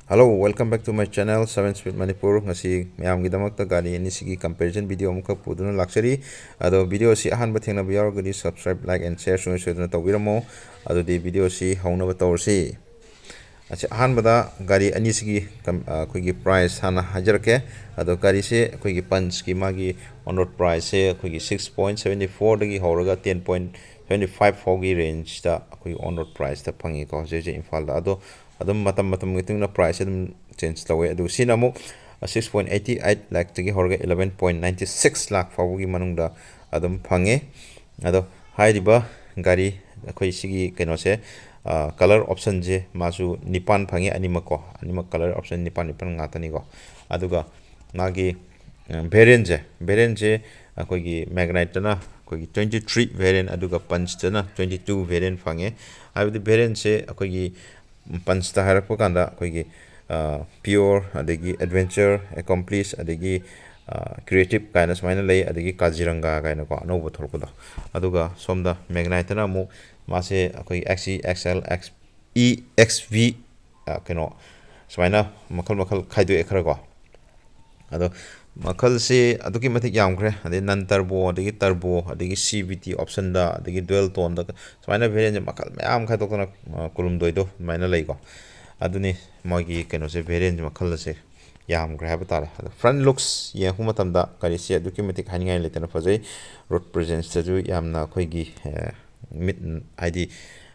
Hello, welcome back to my channel 7 Speed Manipur. Ngasi mayamgidamakta gari ani sigi comparison video amukha puduna luxury. Ado video si ahan bathena biyar gadi subscribe, like and share sunu sudana tawiramo. Ado di video si hauna batawsi. Acha ahan bada gari ani sigi koigi price hana hajarke. Ado gari se koigi punch ki magi on road price se koigi 6.74 dagi hauraga 10.75 fogi range da koigi on road price da phangi ko je infal da ado adum matam ngitung na price adum change lawe adu sinamu 6.88 lakh tagi horga 11.96 lakh fawgi manungda adum phange ado hairiba gari khoi sigi keno se color option je masu nipan phange animak color option nipan ngatani go aduga magi variant je koigi Magnite na koigi 23 variant aduga punch na 22 variant phange haibdi variant se koigi punch ta harakpa kanda koigi pure adegi adventure accomplish adegi creative kaina smaina lay adegi kaziranga kaina ko anoba thorpado aduga somda Magnite na mu mase koigi XL XV keno smaina makal khaidu ekhra ko ado makal se aduki matik yamkre ade non turbo adegi CVT option da adegi dual tone da smaina variant makal mayam khai tokna kulum doido maina lay ko aduni magi keno se variant makal se yam gra haba tare front looks ye huma tamda kari se aduki matik haningai letena fazai road presence ju yamna khoigi mid id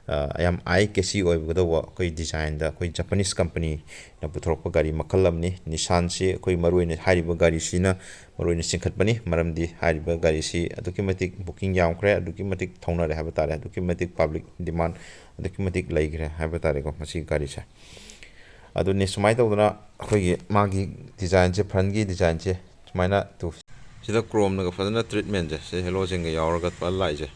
ayam ai kesi oi budawa koi design da koi Japanese company na puthorpa gari makalamni Nissan si koi maruine hariba gari sina maruine singkhatbani maramdi hariba gari si adukimatik booking yamkre adukimatik thongna re haba tare adukimatik public demand adukimatik laigre haba tare ko masi gari sa aduni sumai tawduna koi magi design se front gi design se sumaina tu sida chrome na fadana treatment je se hello jeng yauragat pa lai je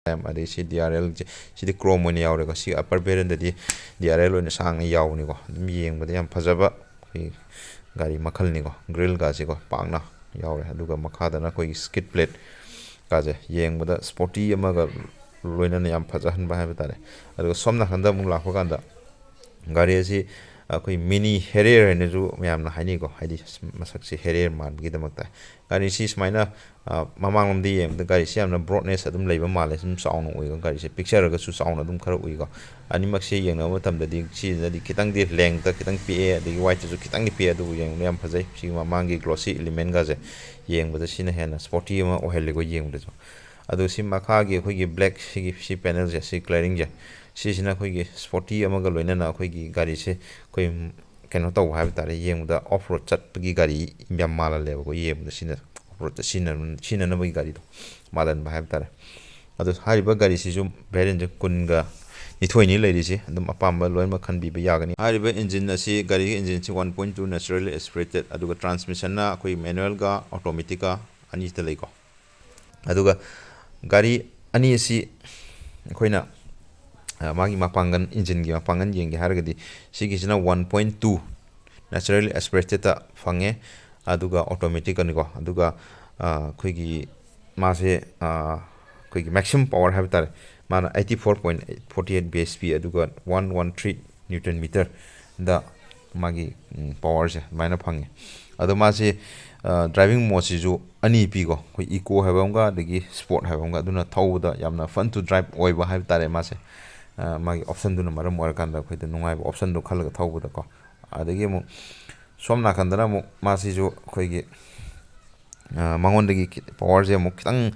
ade si DRL si chrome one yaure ko si upper variant di DRL one sang yaw ni ko dum yeng bada yam phajaba gari makhal ni ko grill ga si ko pangna yaure aduga makhada na koi skid plate ka je yeng bada sporty ama ga loina na yam phajahan ba ha tare aduga somna khanda mung lakho kanda gari si koi mini Harrier ne ju mayamna haini ko haidi masak si Harrier man gi damakta gari si smaina mamang lamdi yem da gari si amna broadness adum leiba male sum sauna oi ko gari si picture ga su sauna adum khara oi ko ani mak si yeng na matam da di si da di kitang di leng ta kitang pe di white ju kitang ni pe adu yeng yam phajai si mamang gi glossy element ga je yeng ba si na hena sporty ma ohel go yeng da jo adu si makha gi khoi gi black si panel je si clearing je sisina khoigi sporty amaga loina na khoigi gari se koi keno taw ha tare yengda off road chat gi gari yam mala le ko yem sina off road sina na bi gari do malan ba ha tare adu hariba gari si jum variant kunga ni thoini leiri si adum apamba loima khan bi yagani hariba engine asi gari engine si 1.2 naturally aspirated aduga transmission na khoi manual ga automatic ga ani ta lei ko aduga gari ani si khoina magi mapangan engine gi mapangan yengi hargadi sigi sina 1.2 naturally aspirated ta fange aduga automatic ani ko aduga khoigi mase khoigi maximum power have tar mana 84.48 bhp aduga 113 newton meter da magi power je maina phange adu mase driving mode si ju ani pi ko khoi eco habamga dagi sport habamga aduna thawda yamna fun to drive oiba have tare mase magi option duna maram war kanda khoida nungai option do khalaga thawbuda ko adagi mu somna khandana mu masi ju khoigi mangon dagi power je mu kitang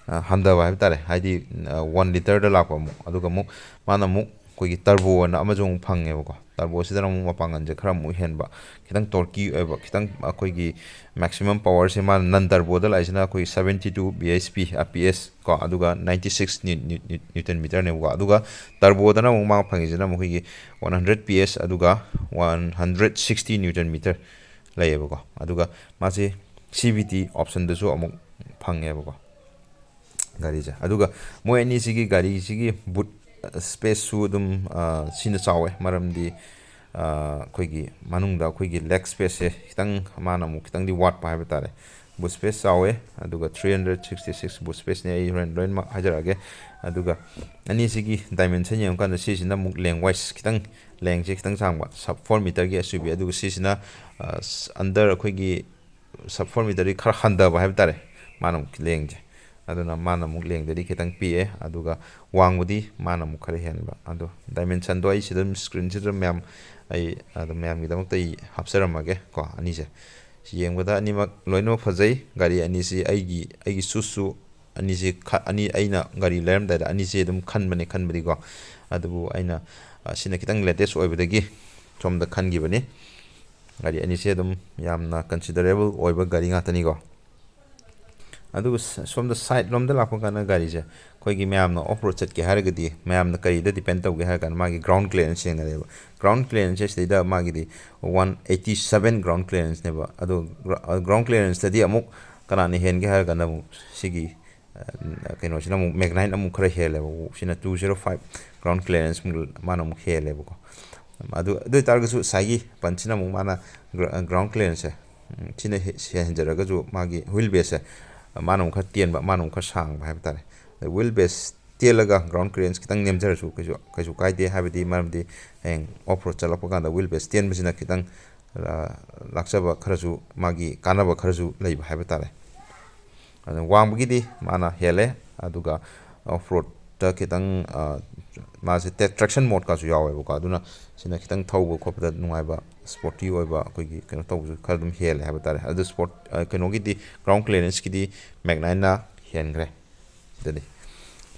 handa ba tare haidi 1 liter da lakwa mu aduga mu mana mu khoigi turbo na amajong phange ko turbo sidana mu mapangan je khara mu henba kitang torque eba kitang khoigi maximum power se man nan turbo da laisina khoi 72 bhp aps ko aduga 96 newton meter ne ko aduga turbo da na mu ma phangi jena mu khoigi 100 ps aduga 160 newton meter laiba ko aduga mase CVT option da su amuk phange ba ko gari ja aduga mo ani sigi gari sigi boot space su dum sina chawe maramdi khoigi manungda khoigi leg space se kitang mana mu kitang di watt pa ha tare boot space chawe aduga 366 boot space ne ai ren ma hajarage aduga ani sigi dimension yam kan si sina mu lengwise kitang ꯂꯦꯡꯁꯦ ꯈꯤꯇꯪ ꯁꯥꯡꯕ sub 4 ꯃꯤꯇꯔꯒꯤ SUV ꯑꯗꯨꯒ ꯁꯤꯁꯤꯅ under ꯑꯩꯈꯣꯏꯒꯤ sub 4 ꯃꯤꯇꯔꯗꯤ ꯈꯔ ꯍꯟꯊꯕ ꯍꯥꯏꯕ ꯇꯥꯔꯦ ꯃꯥꯅ ꯑꯃꯨꯛ ꯂꯦꯡꯁꯦ ꯑꯗꯨꯅ ꯃꯥꯅ ꯑꯃꯨꯛ ꯂꯦꯡꯗꯗꯤ ꯈꯤꯇꯪ ꯄꯤꯛꯑꯦ ꯑꯗꯨꯒ ꯋꯥꯡꯕꯗꯤ ꯃꯥꯅ ꯑꯃꯨꯛ ꯈꯔ ꯍꯦꯟꯕ ꯑꯗꯣ ꯗꯥꯏꯃꯦꯟꯁꯟꯗꯣ ꯑꯩ ꯁꯤꯗ ꯁ꯭ꯀ꯭ꯔꯤꯟꯁꯤꯗ ꯃꯌꯥꯝ ꯑꯩ ꯑꯗꯨꯝ ꯃꯌꯥꯝꯒꯤꯗꯃꯛꯇ ꯑꯩ ꯍꯥꯞꯆꯔꯝꯃꯒꯦ ꯀꯣ ꯑꯅꯤꯁꯦ ꯌꯦꯡꯕꯗ ꯑꯅꯤꯃꯛ ꯂꯣꯏꯅꯃꯛ ꯐꯖꯩ ꯒꯥꯔꯤ ꯑꯅꯤꯁꯤ ꯑꯩꯒꯤ ꯆꯨꯁꯁꯨ ꯑꯅꯤꯁꯤ ꯑꯩꯅ ꯒꯥꯔꯤ ꯂꯩꯔꯝꯗꯥꯏꯗ ꯑꯅꯤꯁꯤ ꯑꯗꯨꯝ ꯈꯟꯕꯗꯤꯀꯣ ꯑꯗꯨꯕꯨ ꯑꯩꯅ ꯁꯤꯅ ꯈꯤꯇꯪ ꯂꯦꯇꯦꯁ ꯑꯣꯏꯕꯗꯒꯤ ꯁꯣꯝꯗ ꯈꯟꯈꯤꯕꯅꯤ ꯒꯥꯔꯤ ꯑꯅꯤꯁꯦ ꯑꯗꯨꯝ ꯌꯥꯝꯅ ꯀꯟꯁꯤꯗꯔꯦꯕꯜ ꯑꯣꯏꯕ ꯒꯥꯔꯤ ꯉꯥꯛꯇꯅꯤꯀꯣ ꯑꯗꯨꯒ ꯁꯣꯝꯗ ꯁꯥꯏꯠ ꯂꯣꯝꯗ ꯂꯥꯛꯄ ꯀꯥꯟꯗ ꯒꯥꯔꯤꯁꯦ ꯑꯩꯈꯣꯏꯒꯤ ꯃꯌꯥꯝꯅ ꯑꯣꯐ ꯔꯣꯗ ꯆꯠꯀꯦ ꯍꯥꯏꯔꯒꯗꯤ ꯃꯌꯥꯝꯅ ꯀꯔꯤꯗ ꯗꯤꯄꯦꯟ ꯇꯧꯒꯦ ꯍꯥꯏꯔ ꯀꯥꯟꯗ ꯃꯥꯒꯤ ꯒ꯭ꯔꯥꯎꯟ ꯀ꯭ꯂꯤꯌꯔꯦꯟꯁ ꯌꯦꯡꯅꯔꯦꯕ ꯒ꯭ꯔꯥꯎꯟ ꯀ꯭ꯂꯤꯌꯔꯦꯟꯁꯁꯦ ꯁꯤꯗꯩꯗ ꯃꯥꯒꯤꯗꯤ 187 ꯒ꯭ꯔꯥꯎꯟ ꯀ꯭ꯂꯤꯌꯔꯦꯟꯁꯅꯦꯕ ꯑꯗꯣ ꯒ꯭ꯔꯥꯎꯟ ꯀ꯭ꯂꯤꯌꯔꯦꯟꯁꯇꯗꯤ ꯑꯃꯨꯛ ꯀꯅꯥꯅ ꯍꯦꯟꯒꯦ ꯍꯥꯏꯔ ꯀꯥꯟꯗ ꯑꯃꯨꯛ ꯁꯤꯒꯤ ꯀꯩꯅꯣꯁꯤꯅ ꯑꯃꯨꯛ ꯃꯦꯒꯅꯥꯏꯠ ꯑꯃꯨꯛ ꯈꯔ ꯍꯦꯜꯂꯦꯕ ꯁꯤꯅ 205 ꯒ꯭ꯔꯥꯎꯟ ꯀ꯭ꯂꯤꯌꯔꯦꯟꯁ ꯃꯥꯅ ꯑꯃꯨꯛ ꯍꯦꯜꯂꯦꯕꯀꯣ ꯑꯗꯨ ꯑꯣꯏꯇꯥꯔꯒꯁꯨ ꯉꯁꯥꯏꯒꯤ ꯄꯟꯁꯤꯅ ꯑꯃꯨꯛ ꯃꯥꯅ ꯒ꯭ꯔꯥꯎꯟ ꯀ꯭ꯂꯤꯌꯔꯦꯟꯁꯁꯦ ꯁꯤꯅ ꯍꯦꯟꯖꯔꯒꯁꯨ ꯃꯥꯒꯤ ꯍ꯭ꯋꯤꯜ ꯕꯦꯁꯁꯦ ꯃꯥꯅ ꯑꯃꯨꯛ ꯈꯔ ꯇꯦꯟꯕ ꯃꯥꯅ ꯑꯃꯨꯛ ꯈꯔ ꯁꯥꯡꯕ ꯍꯥꯏꯕ ꯇꯥꯔꯦ ꯋꯤꯜ ꯕꯦꯁ ꯇꯦꯜꯂꯒ ꯒ꯭ꯔꯥꯎꯟ ꯀ꯭ꯂꯤꯌꯔꯦꯟꯁ ꯈꯤꯇꯪ ꯅꯦꯝꯖꯔꯁꯨ ꯀꯩꯁꯨ ꯀꯥꯏꯗꯦ ꯍꯥꯏꯕꯗꯤ ꯃꯔꯝꯗꯤ ꯍꯌꯦꯡ ꯑꯣꯐ ꯔꯣꯗ ꯆꯠꯂꯛꯄ ꯀꯥꯟꯗ ꯋꯤꯜ ꯕꯦꯁ ꯇꯦꯟꯕꯁꯤꯅ ꯈꯤꯇꯪ ꯂꯥꯛꯆꯕ ꯈꯔꯁꯨ ꯃꯥꯒꯤ ꯀꯥꯟꯅꯕ ꯈꯔꯁꯨ ꯂꯩꯕ ꯍꯥꯏꯕ ꯇꯥꯔꯦ ꯑꯗꯨ ꯋꯥꯡꯕꯒꯤꯗꯤ ꯃꯥꯅ ꯍꯦꯜꯂꯦ ꯑꯗꯨꯒ ꯑꯣꯐ ꯔꯣꯗꯇ ꯈꯤꯇꯪ ꯃꯥꯁꯦ ꯇ꯭ꯔꯦꯛꯁꯟ ꯃꯣꯗꯀꯥꯁꯨ ꯌꯥꯎꯋꯦꯕꯀꯣ ꯑꯗꯨꯅ ꯁꯤꯅ ꯈꯤꯇꯪ ꯊꯧꯕ ꯈꯣꯠꯄꯗ ꯅꯨꯡꯉꯥꯏꯕ ꯁ꯭ꯄꯣꯔꯇꯤ ꯑꯣꯏꯕ ꯑꯩꯈꯣꯏꯒꯤ ꯀꯩꯅꯣ ꯇꯧꯕꯁꯨ ꯈꯔ ꯑꯗꯨꯝ ꯍꯦꯜꯂꯦ ꯍꯥꯏꯕ ꯇꯥꯔꯦ ꯑꯗꯨ ꯀꯩꯅꯣꯒꯤꯗꯤ ꯒ꯭ꯔꯥꯎꯟ ꯀ꯭ꯂꯤꯌꯔꯦꯟꯁꯀꯤꯗꯤ ꯃꯦꯒꯅꯥꯏꯠꯅ ꯍꯦꯟꯈ꯭ꯔꯦ ꯁꯤꯗꯗꯤ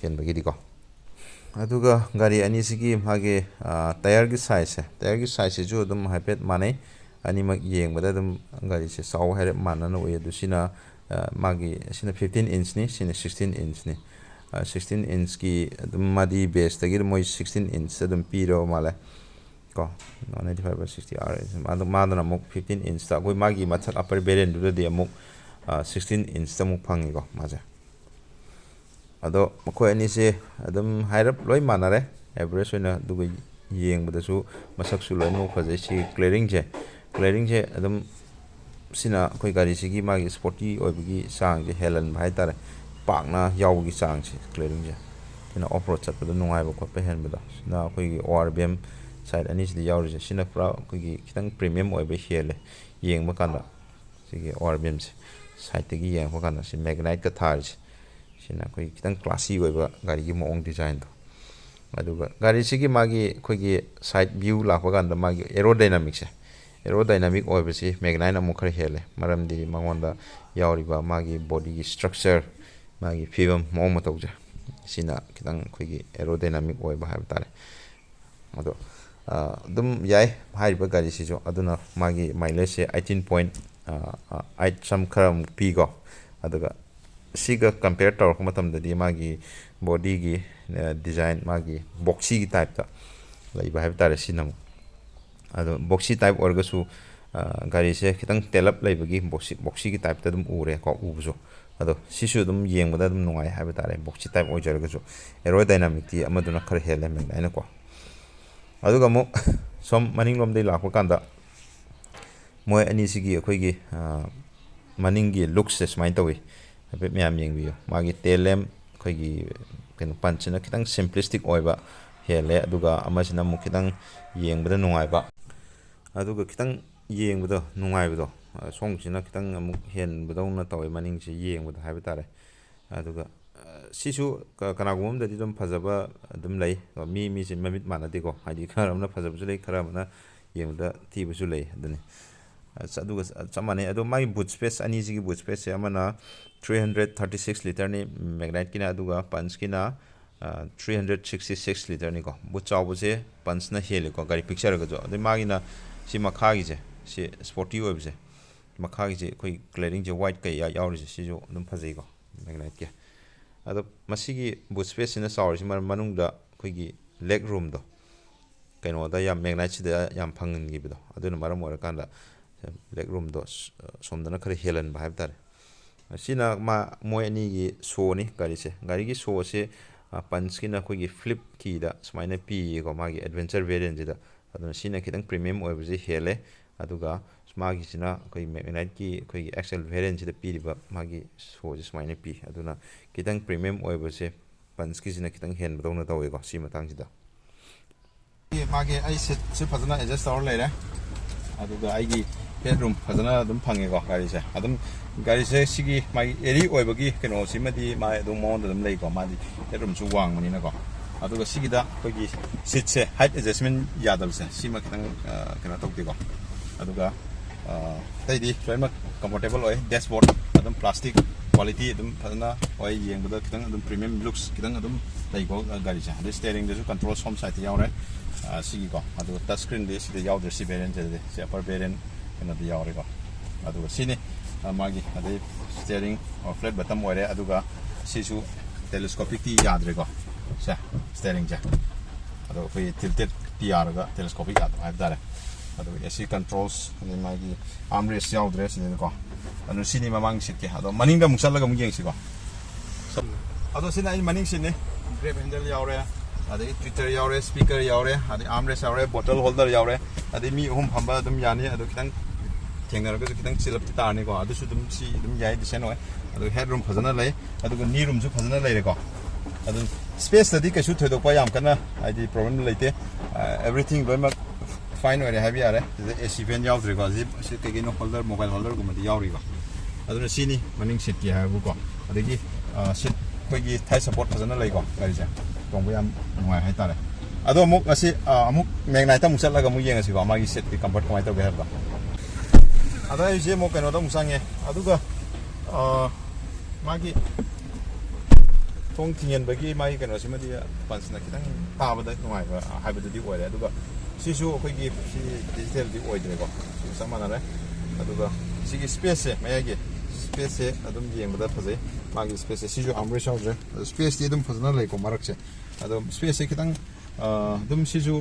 ꯍꯦꯟꯕꯒꯤꯗꯤꯀꯣ ꯑꯗꯨꯒ ꯒꯥꯔꯤ ꯑꯅꯤꯁꯤꯒꯤ ꯃꯥꯒꯤ ꯇꯥꯌꯔꯒꯤ ꯁꯥꯏꯖꯁꯤꯁꯨ ꯑꯗꯨꯝ ꯍꯥꯏꯐꯦꯠ ꯃꯥꯟꯅꯩ ꯑꯅꯤꯃꯛ ꯌꯦꯡꯕꯗ ꯑꯗꯨꯝ ꯒꯥꯔꯤꯁꯦ ꯆꯥꯎ ꯍꯥꯏꯔꯞ ꯃꯥꯟꯅꯅ ꯎꯏ ꯑꯗꯨ ꯁꯤꯅ 15 ꯏꯟꯆꯅꯤ ꯁꯤꯅ 16 ꯏꯟꯆꯅꯤ 16 ꯏꯟꯆꯀꯤ ꯑꯗꯨꯝ ꯃꯥꯗꯤ ꯕꯦꯁꯇꯒꯤ ꯑꯗꯨꯝ ꯃꯣꯏ 16 ꯏꯟꯆꯇ ꯑꯗꯨꯝ ꯄꯤꯔꯕ ꯃꯥꯜꯂꯦ ꯀꯣ 195/60R ꯑꯗꯨ ꯃꯥꯗꯅ ꯑꯃꯨꯛ 15 ꯏꯟꯆꯇ ꯑꯩꯈꯣꯏ ꯃꯥꯒꯤ ꯃꯊꯛ ꯑꯞꯄꯔ ꯕꯦꯔꯤꯌꯟꯗꯨꯗꯗꯤ ꯑꯃꯨꯛ 16 ꯏꯟꯆꯇ ꯑꯃꯨꯛ ꯐꯪꯉꯤꯀꯣ ꯃꯥꯁꯦ ꯑꯗꯣ ꯃꯈꯣꯏ ꯑꯅꯤꯁꯦ ꯑꯗꯨꯝ ꯍꯥꯏꯔꯞ ꯂꯣꯏ ꯃꯥꯟꯅꯔꯦ ꯑꯦꯚꯔꯦꯖ ꯑꯣꯏꯅ ꯑꯗꯨꯒ ꯌꯦꯡꯕꯗꯁꯨ ꯃꯁꯛꯁꯨ ꯂꯣꯏꯅꯃꯛ ꯐꯖꯩ ꯁꯤ ꯀ꯭ꯂꯤꯌꯔꯤꯡꯁꯦ ꯑꯗꯨꯝ ꯁꯤꯅ ꯑꯩꯈꯣꯏ ꯒꯥꯔꯤꯁꯤꯒꯤ ꯃꯥꯒꯤ ꯁ꯭ꯄꯣꯔꯇꯤ ꯑꯣꯏꯕꯒꯤ ꯆꯥꯡꯁꯦ ꯍꯦꯜꯍꯟꯕ ꯍꯥꯏꯇꯥꯔꯦ ꯄꯥꯛꯅ ꯌꯥꯎꯕꯒꯤ ꯆꯥꯡꯁꯦ ꯀ꯭ꯂꯤꯌꯔꯤꯡꯁꯦ ꯁꯤꯅ ꯑꯣꯐ ꯔꯣꯗ ꯆꯠꯄꯗ ꯅꯨꯡꯉꯥꯏꯕ ꯈꯣꯠꯄ ꯍꯦꯟꯕꯗꯣ ꯁꯤꯅ ꯑꯩꯈꯣꯏꯒꯤ ORVM ꯁꯥꯏꯠ ꯑꯅꯤꯁꯤꯗ ꯌꯥꯎꯔꯤꯁꯦ ꯁꯤꯅ ꯄꯨꯔꯥ ꯑꯩꯈꯣꯏꯒꯤ ꯈꯤꯇꯪ ꯄ꯭रीꯃꯤꯌꯝ ꯑꯣꯏꯕ ꯍꯦꯜꯂꯦ ꯌꯦꯡꯕ ꯀꯥꯟꯗ ꯁꯤꯒꯤ ORVMꯁꯦ ꯁꯥꯏꯠꯇꯒꯤ ꯌꯦꯡꯉꯛꯄ ꯀꯥꯟꯗ ꯁꯤ ꯃꯦꯒꯅꯥꯏꯠꯀ ꯊꯥꯔꯤꯁꯦ ꯁꯤꯅ ꯑꯩꯈꯣꯏ ꯈꯤꯇꯪ ꯀ꯭ꯂꯥꯁꯤ ꯑꯣꯏꯕ ꯒꯥꯔꯤꯒꯤ ꯃꯑꯣꯡ ꯗꯤꯖꯥꯏꯟꯗꯣ ꯑꯗꯨꯒ ꯒꯥꯔꯤꯁꯤꯒꯤ ꯃꯥꯒꯤ ꯑꯩꯈꯣꯏꯒꯤ ꯁꯥꯏꯠ ꯚ꯭ꯌꯨ ꯂꯥꯛꯄ ꯀꯥꯟꯗ ꯃꯥꯒꯤ ꯑꯦꯔꯣꯗꯥꯏꯅꯥꯃꯤꯛ ꯑꯣꯏꯕꯁꯤ ꯃꯦꯒꯅꯥꯏꯠ ꯑꯃꯨꯛ ꯈꯔ ꯍꯦꯜꯂꯦ ꯃꯔꯝꯗꯤ ꯃꯉꯣꯟꯗ ꯌꯥꯎꯔꯤꯕ ꯃꯥꯒꯤ ꯕꯣꯗꯤꯒꯤ ꯁ꯭ꯇ꯭ꯔꯛꯆꯔ ꯃꯥꯒꯤ ꯐꯤꯕꯝ ꯃꯑꯣꯡ ꯃꯇꯧꯁꯦ ꯁꯤꯅ ꯈꯤꯇꯪ ꯑꯩꯈꯣꯏꯒꯤ ꯑꯦꯔꯣꯗꯥꯏꯅꯥꯃꯤꯛ ꯑꯣꯏꯕ ꯍꯥꯏꯕ ꯇꯥꯔꯦ ꯑꯗꯣ ꯑꯗꯨꯝ ꯌꯥꯏ ꯍꯥꯏꯔꯤꯕ ꯒꯥꯔꯤꯁꯤꯁꯨ ꯑꯗꯨꯅ ꯃꯥꯒꯤ ꯃꯥꯏꯂꯦꯖꯁꯦ 18.8 ꯁꯝ ꯈꯔ ꯑꯃꯨꯛ ꯄꯤꯀꯣ ꯑꯗꯨꯒ ꯁꯤꯒ ꯀꯝꯄꯦꯌꯔ ꯇꯧꯔꯛꯄ ꯃꯇꯝꯗꯗꯤ ꯃꯥꯒꯤ ꯕꯣꯗꯤꯒꯤ ꯗꯤꯖꯥꯏꯟ ꯃꯥꯒꯤ ꯕꯣꯛꯁꯤꯒꯤ ꯇꯥꯏꯞꯇ ꯂꯩꯕ ꯍꯥꯏꯕ ꯇꯥꯔꯦ ꯁꯤꯅ ꯑꯃꯨꯛ ꯑꯗꯣ ꯕꯣꯛꯁꯤ ꯇꯥꯏꯞ ꯑꯣꯏꯔꯒꯁꯨ ꯒꯥꯔꯤꯁꯦ ꯈꯤꯇꯪ ꯇꯦꯜꯂꯞ ꯂꯩꯕꯒꯤ ꯕꯣꯛꯁꯤꯒꯤ ꯇꯥꯏꯞꯇ ꯑꯗꯨꯝ ꯎꯔꯦꯀꯣ ꯎꯕꯁꯨ ꯑꯗꯣ ꯁꯤꯁꯨ ꯑꯗꯨꯝ ꯌꯦꯡꯕꯗ ꯑꯗꯨꯝ ꯅꯨꯡꯉꯥꯏ ꯍꯥꯏꯕ ꯇꯥꯔꯦ ꯕꯣꯛꯁꯤ ꯇꯥꯏꯞ ꯑꯣꯏꯖꯔꯒꯁꯨ ꯑꯦꯔꯣꯗꯥꯏꯅꯥꯃꯤꯛꯇꯤ ꯑꯃꯗꯨꯅ ꯈꯔ ꯍꯦꯜꯂꯦ ꯃꯦꯒꯅꯥꯏꯠꯅꯀꯣ ꯑꯗꯨꯒ ꯑꯃꯨꯛ ꯁꯣꯝ ꯃꯅꯤꯡꯂꯣꯝꯗꯒꯤ ꯂꯥꯛꯄ ꯀꯥꯟꯗ ꯃꯣꯏ ꯑꯅꯤꯁꯤꯒꯤ ꯑꯩꯈꯣꯏꯒꯤ ꯃꯅꯤꯡꯒꯤ ꯂꯨꯛꯁꯦ ꯁꯨꯃꯥꯏꯅ ꯇꯧꯋꯤ ꯍꯥꯏꯐꯦꯠ ꯃꯌꯥꯝ ꯌꯦꯡꯕꯤꯌꯨ ꯃꯥꯒꯤ ꯇꯦꯜ ꯂꯦꯝ ꯑꯩꯈꯣꯏꯒꯤ ꯀꯩꯅꯣ ꯄꯟꯆꯁꯤꯅ ꯈꯤꯇꯪ ꯁꯤꯝꯄ꯭ꯂꯤꯁꯇꯤꯛ ꯑꯣꯏꯕ ꯍꯦꯜꯂꯦ ꯑꯗꯨꯒ ꯑꯃꯁꯤꯅ ꯑꯃꯨꯛ ꯈꯤꯇꯪ ꯌꯦꯡꯕꯗ ꯅꯨꯡꯉꯥꯏꯕ ꯑꯗꯨꯒ ꯈꯤꯇꯪ ꯌꯦꯡꯕꯗꯣ ꯅꯨꯡꯉꯥꯏꯕꯗꯣ ꯁꯣꯝꯒꯤꯁꯤꯅ ꯈꯤꯇꯪ ꯑꯃꯨꯛ ꯍꯦꯟꯕꯗꯧꯅ ꯇꯧꯋꯦ ꯃꯅꯤꯡꯁꯤ ꯌꯦꯡꯕꯗ ꯍꯥꯏꯕ ꯇꯥꯔꯦ ꯑꯗꯨꯒ ꯁꯤꯁꯨ ꯀꯅꯥꯒꯨꯝꯕ ꯑꯃꯗꯗꯤ ꯑꯗꯨꯝ ꯐꯖꯕ ꯑꯗꯨꯝ ꯂꯩ ꯃꯤꯁꯦ ꯃꯃꯤꯠ ꯃꯥꯟꯅꯗꯦꯀꯣ ꯍꯥꯏꯗꯤ ꯈꯔ ꯑꯃꯅ ꯐꯖꯕꯁꯨ ꯂꯩ ꯈꯔ ꯑꯃꯅ ꯌꯦꯡꯕꯗ ꯊꯤꯕꯁꯨ ꯂꯩ ꯑꯗꯨꯅꯤ ꯑꯗꯨꯒ ꯆꯞ ꯃꯥꯟꯅꯩ ꯑꯗꯣ ꯃꯥꯒꯤ ꯕꯨꯠ ꯁ꯭ꯄꯦꯁ ꯑꯅꯤꯁꯤꯒꯤ ꯕꯨꯠ ꯁ꯭ꯄꯦꯁꯁꯦ ꯑꯃꯅ 336 ꯂꯤꯇꯔꯅꯤ ꯃꯦꯒꯅꯥꯏꯠꯀꯤꯅ ꯑꯗꯨꯒ ꯄꯟꯆꯀꯤꯅ 366 ꯂꯤꯇꯔꯅꯤꯀꯣ ꯕꯨꯠ ꯆꯥꯎꯕꯁꯦ ꯄꯟꯆꯅ ꯍꯦꯜꯂꯤꯀꯣ ꯒꯥꯔꯤ ꯄꯤꯛꯆꯔꯒꯁꯨ ꯑꯗꯩ ꯃꯥꯒꯤꯅ ꯁꯤ ꯃꯈꯥꯒꯤꯁꯦ ꯁꯤ ꯁ꯭ꯄꯣꯔꯇꯤ ꯑꯣꯏꯕꯁꯦ ꯃꯈꯥꯒꯤꯁꯦ ꯑꯩꯈꯣꯏ ꯀ꯭ꯂꯤꯌꯔꯤꯡꯁꯦ ꯋꯥꯏꯠ ꯀꯩ ꯌꯥꯎꯔꯤꯁꯦ ꯁꯤꯁꯨ ꯑꯗꯨꯝ ꯐꯖꯩꯀꯣ ꯃꯦꯒꯅꯥꯏꯠꯀꯤ ꯑꯗꯣ ꯃꯁꯤꯒꯤ ꯕꯨꯠ ꯁ꯭ꯄꯦꯁꯁꯤꯅ ꯆꯥꯎꯔꯤꯁꯤ ꯃꯅꯨꯡꯗ ꯑꯩꯈꯣꯏꯒꯤ ꯂꯦగ్ ꯔꯨꯝꯗꯣ ꯀꯩꯅꯣꯗ ꯌꯥꯝ ꯃꯦꯒꯅꯥꯏꯠꯁꯤꯗ ꯌꯥꯝ ꯐꯪꯍꯟꯈꯤꯕꯗꯣ ꯑꯗꯨꯅ ꯃꯔꯝ ꯑꯣꯏꯔꯀꯥꯟꯗ ꯂꯦగ్ ꯔꯨꯝꯗꯣ ꯁꯣꯝꯗꯅ ꯈꯔ ꯍꯦꯜꯍꯟꯕ ꯍꯥꯏꯕ ꯇꯥꯔꯦ ꯁꯤꯅ ꯃꯣꯏ ꯑꯅꯤꯒꯤ ꯁꯣꯅꯤ ꯒꯥꯔꯤꯒꯤ ꯁꯣꯁꯦ ꯄꯟꯆꯀꯤꯅ ꯑꯩꯈꯣꯏꯒꯤ ꯐ꯭ꯂꯤꯞ ꯀꯤꯗ ꯁꯨꯃꯥꯏꯅ ꯄꯤꯌꯦꯀꯣ ꯃꯥꯒꯤ ꯑꯦꯗꯚꯦꯟꯆꯔ ꯚꯦꯔꯤꯌꯟꯁꯤꯗ ꯑꯗꯨꯅ ꯁꯤꯅ ꯈꯤꯇꯪ ꯄ꯭रीꯃꯤꯌꯝ ꯑꯣꯏꯕꯁꯤ ꯍꯦꯜꯂꯦ ꯑꯗꯨꯒ ꯃꯥꯒꯤꯁꯤꯅ ꯑꯩꯈꯣꯏ ꯃꯦꯒꯅꯥꯏꯠꯀꯤ ꯑꯩꯈꯣꯏꯒꯤ XL ꯚꯦꯔꯤꯌꯟꯁꯤꯗ ꯄꯤꯔꯤꯕ ꯃꯥꯒꯤ ꯁꯣꯁꯦ ꯁꯨꯃꯥꯏꯅ ꯄꯤ ꯑꯗꯨꯅ ꯈꯤꯇꯪ ꯄ꯭रीꯃꯤꯌꯝ ꯑꯣꯏꯕꯁꯦ ꯄꯟꯆꯀꯤꯁꯤꯅ ꯈꯤꯇꯪ ꯍꯦꯟꯕꯗꯧꯅ ꯇꯧꯋꯦꯀꯣ ꯁꯤ ꯃꯇꯥꯡꯁꯤꯗ मागे आई से फजना एडजस्ट तौर लेरे अदुगा आईगी बेडरूम फजना अदुम फंगेको गाड़ी से सिगी मागी एरी ओइबगी केनो सिमदी मा अदुम मोन अदुम लेको मादी बेडरूम सु वांगमनिनाको अदुगा सिगिदा कोगी सीट से हाइट एडजस्टमेंट यादबसे सिमा खितंग केनो तौदेको अदुगा तैदी फ्रेम कंफर्टेबल ओइ डैशबोर्ड अदुम प्लास्टिक क्वालिटी अदुम फजना ओइ येंगबदा खितंग अदुम प्रीमियम लुक्स खितंग अदुम लेको गाड़ी से अदु स्टीयरिंग दसु कंट्रोल सोम साइड यावरे सिगिको अदु टच स्क्रीन दे सिदे यावदे सि वेरिएंट जे से अपर वेरिएंट केनो दे यावरेको अदुगा सिने मागी अदे स्टीयरिंग और फ्लैट बटम ओइरे अदुगा सिसु टेलीस्कोपिक टी याद्रेको से स्टीयरिंग जे अदु कोइ टिल्टेड टी यारगा टेलीस्कोपिक याद हाइदारे अदु एसी कंट्रोल्स अदे मागी आर्मरेस्ट यावद्रे सिनेको अदु सिने ममांग सिटके अदु मनिंग दा मुक्सलगा मु येंगसिको अदु सिने आई मनिंग सिने ग्रेब हैंडल यावरे अदे ट्विटर यावरे स्पीकर यावरे अदे आर्मरेस्ट यावरे बोतल होल्डर यावरे अदे मी अहुम फंबा अदुम यानी अदु खितंग थेंगरगसु खितंग चिलप तारनेको अदुसु दुम सि दुम याय डिजाइन ओय अदु हेडरूम फजना लय अदुगा नी रूम सु फजना लयरेको अदु स्पेस दि कैसु थोदोपा याम कना आइदि प्रॉब्लम लेते एवरीथिंग लोइमक फाइन ओरे हैवी आरे एसी फैन यावद्रेको जि सि केगिनो होल्डर मोबाइल होल्डर गुमदि यावरिको अदुना सिनी मनिंग सीट की हाबुको अदगी सीट कोइगी थाइ सपोर्ट फजना लयको गारिसे तोंबो याम नुवाय हाय तारे अदो अमुक असि अमुक मैग्नाइट अमुक चलगा मु येंगसिको मागी सीट की कंफर्ट कमाय तोगे हाबा अदा इसे मो कनो दा मुसांगे अदुगा मागी थोंग थियनबगी मागी कनो सिमदि पंचना खितंग ताबदा नुवायबा हाइबदि ओइरे अदुगा सिसु अखोइगी सि डिजिटल दि ओइद्रेको समानारे अदुगा सिगी स्पेस से मयागी स्पेस से अदुम येंबदा फजे मागी स्पेस से सिजु आमरे शाउद्रे स्पेस दि अदुम फजना लेको मारकसे अदुम स्पेस से खितंग अदुम सिजु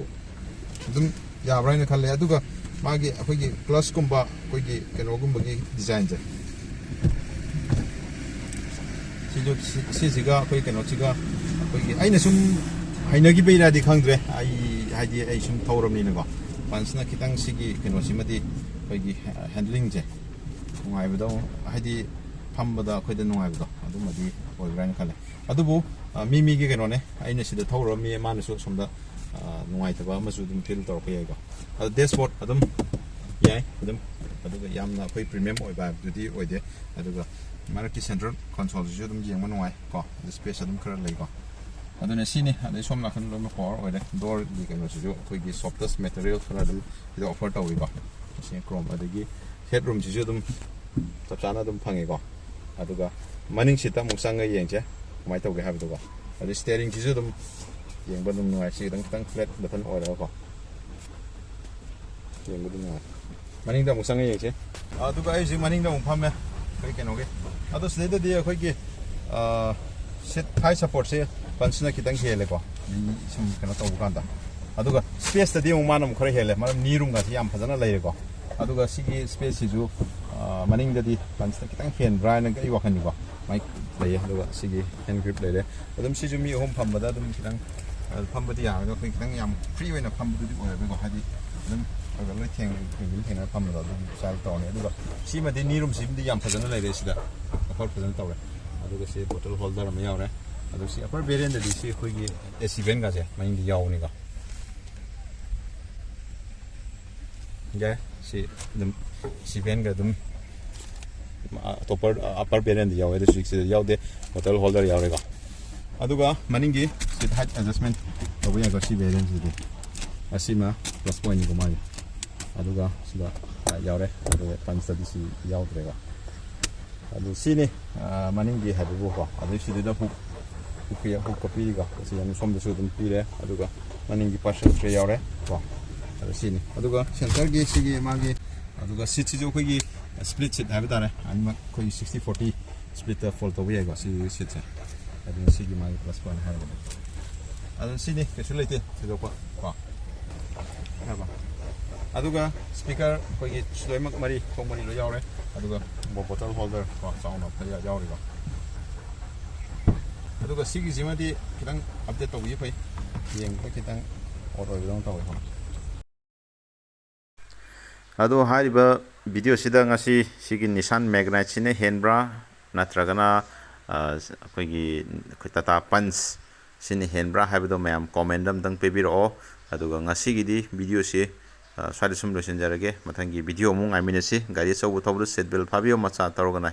अदुम याब्राइन खले अदुगा मागी अखोइगी प्लस कुंबा अखोइगी केनोगुंबगी डिजाइन जे सिजु सिजिगा अखोइ केनोचिगा अखोइगी आइना सुम हाइनगी बेरादि खंद्रे आई हाइदि आई सुम थौरमनिनको पांसना खितंग सिगी केनोसिमदि अखोइगी हैंडलिंग जे नुवाइबदो हाइदि फंबदा अखोइदा नुवाइबदो अदुमदि ओइग्राइन खले अदुबु मिमिगी केनोने आइना सिदा थौरमि मानसु सोमदा नुवाइतबा अमसु दुम फील तौरप याइको अदु dashboard अदुम याइ अदुम अदुगा यामना अखोइ premium ओइबा दुदि ओइदे अदुगा Marki central console जु दुम येंगमा नुवाइ को स्पेस अदुम खरा लैको अदुने सिनि अदे सोम नाखन लोमा पावर ओइदे डोर दि केनो जु अखोइगी सॉफ्टेस्ट मटेरियल खरा दुम इदो ऑफर तौइबा सि क्रोम अदगी हेडरूम जु दुम चपचाना दुम फंगेको अदुगा मनिंग सिता मुक्संग येंचे माइ तौगे हाबदुगा अदे स्टीयरिंग जु दुम येंबा दुम नुवाइ सि दंग फ्लैट बटन ओइराको येंबा दुम नुवाइ मनिंग दा मुक्संग येंचे अदुगा आइ जि मनिंग दा मुफामे kai kenoge ado sede de khoi gi set thai support se pansna kitang hele ko sum kena to bukanda aduga space ta de manam khore hele maram ni room ga yam phajana leire ko aduga sigi space ju maning da di pansna kitang hen brian ga i wakan ni ko mai lei aduga sigi hand grip leire adum si ju mi home pham bada adum kitang pham badi ya ga kitang yam free wena pham badi oi ba ko hadi adum अगर लोग थेंग फम चाल तौने सिमदी knee room सिमदी याम फजन लेरे सिदा offer फजन तौरे अदुगा से बोतल holder अमा यावरे अदु सि अपर वेरिएंट दि सि खोगी एसी वेन गाजे माइंग यावनी गा गे सि दम सि वेन गा दम टॉपर अपर वेरिएंट यावरे दि सि यावदे बोतल होल्डर यावरे गा अदुगा मनिंगी सीट हाइट एडजस्टमेंट तौबे या गा सि वेरिएंट दि असिमा प्लस पॉइंट को माइ अदुगा सिदा यावरे अदुगा पंच दिसि यावद्रेगा अदु सिने मनिंगी हाबु को अदु सिदा हुक हुकिया हुक कपिगा सि यानि सोमदसु दुम पिरे अदुगा मनिंगी पार्सल ट्रे यावरे को अदु सिने अदुगा सेंटर गे सिगी मागी अदुगा सीट सिजु खोगी स्प्लिट सीट हाबे तारे अनिमा खोगी 60-40 स्प्लिट फोल्ड तो वेगा सि सीट से अदु सिगी मागी प्लस पॉइंट हाबे अदु सिने केसु लेते सिदो को हाबा अदुगा स्पीकर खोगी स्लोइमक मरी फोमनी लो यावरे अदुगा बोतल होल्डर को साउंड ऑफ या यावरेगा अदुगा सिगी जिमादि कितंग अपडेट तौबि फै येंग कितंग ऑटो बिदों तौय हो अदु हारिबा वीडियो सिदा ngasi सिगी निसान मैग्नाइट सिने हेनब्रा नत्रगना खोगी Tata Punch ꯁꯤꯅ ꯍꯦꯟꯕ꯭ꯔꯥ ꯍꯥꯏꯕꯗꯣ ꯃꯌꯥꯝ ꯀꯣꯃꯦꯟꯗ ꯑꯝꯇꯪ ꯄꯤꯕꯤꯔꯛꯑꯣ ꯑꯗꯨꯒ ꯉꯁꯤꯒꯤꯗꯤ ꯚꯤꯗꯤꯑꯣꯁꯤ ꯁ꯭ꯋꯥꯏꯗ ꯁꯨꯝ ꯂꯣꯏꯁꯤꯟꯖꯔꯒꯦ ꯃꯊꯪꯒꯤ ꯚꯤꯗꯤꯑꯣ ꯑꯃꯨꯛ ꯉꯥꯏꯃꯤꯟꯅꯁꯤ ꯒꯥꯔꯤ ꯑꯆꯧꯕ ꯊꯧꯕꯗ ꯁꯤꯠ ꯕꯦꯜ ꯐꯥꯕꯤꯌꯨ ꯃꯆꯥ ꯇꯧꯔꯒꯅ